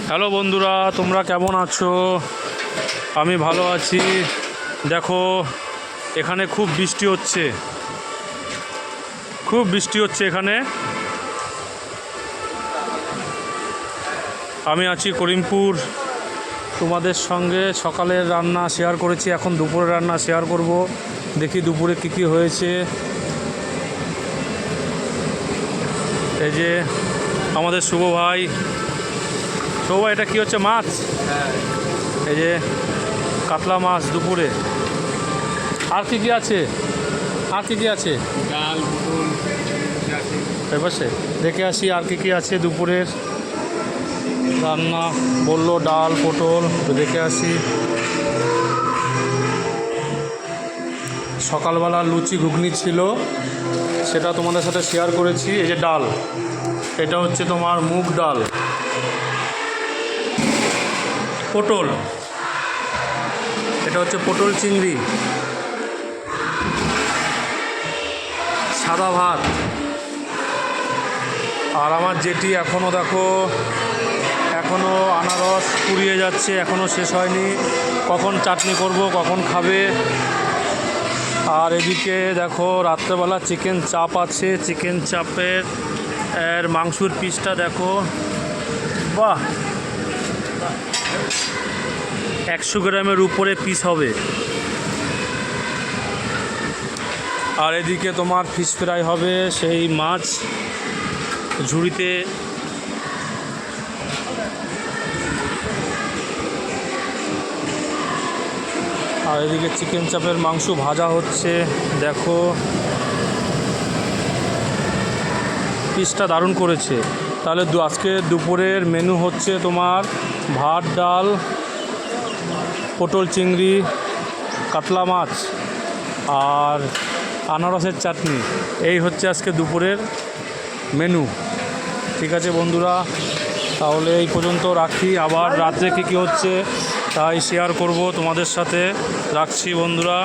Hello বন্ধুরা, তোমরা কেমন আছো? আমি ভালো আছি। দেখো, এখানে খুব বৃষ্টি হচ্ছে এখানে। আমি আছি করিমপুর। তোমাদের সঙ্গে সকালের রান্না শেয়ার করেছি, এখন দুপুরের রান্না শেয়ার করব। দেখি দুপুরে কী কী হয়েছে। এই যে আমাদের শুভ ভাই, এটা কি হচ্ছে? মাছ। এই যে কাতলা মাছ দুপুরে। আর কি কি আছে? ডাল, পটল আছে। এবার দেখে আসি আর কি কি আছে দুপুরের রান্না। বললো ডাল পটল, তো দেখে আসি। সকালবেলা লুচি ঘুগনি ছিল, সেটা তোমাদের সাথে শেয়ার করেছি। এই যে ডাল, এটা হচ্ছে তোমার মুগ ডাল। পটল, এটা হচ্ছে পটল চিংড়ি। সাদা ভাত। আর আমার যেটি এখনও দেখো, এখনও আনারস কুড়িয়ে যাচ্ছে, এখনও শেষ হয়নি। কখন চাটনি করব, কখন খাবে। আর এদিকে দেখো রাত্রেবেলা চিকেন চাপ আছে। চিকেন চাপের মাংসের পিসটা দেখো, বাহ, 100 গ্রামের উপরে পিস হবে। আর এদিকে তোমার ফিশ ফ্রাই হবে, সেই মাছ ঝুড়িতে। আর এদিকে চিকেন চাপের মাংস ভাজা হচ্ছে, দেখো পিসটা দারুণ করেছে। তাহলে আজকে দুপুরের মেনু হচ্ছে তোমার ভাত, ডাল, পটল চিংড়ি, কাতলা মাছ আর আনারসের চাটনি। এই হচ্ছে আজকে দুপুরের মেনু। ঠিক আছে বন্ধুরা, তাহলে এই পর্যন্ত রাখি। আবার রাত্রে কী কী হচ্ছে তাই শেয়ার করব তোমাদের সাথে। রাখছি বন্ধুরা।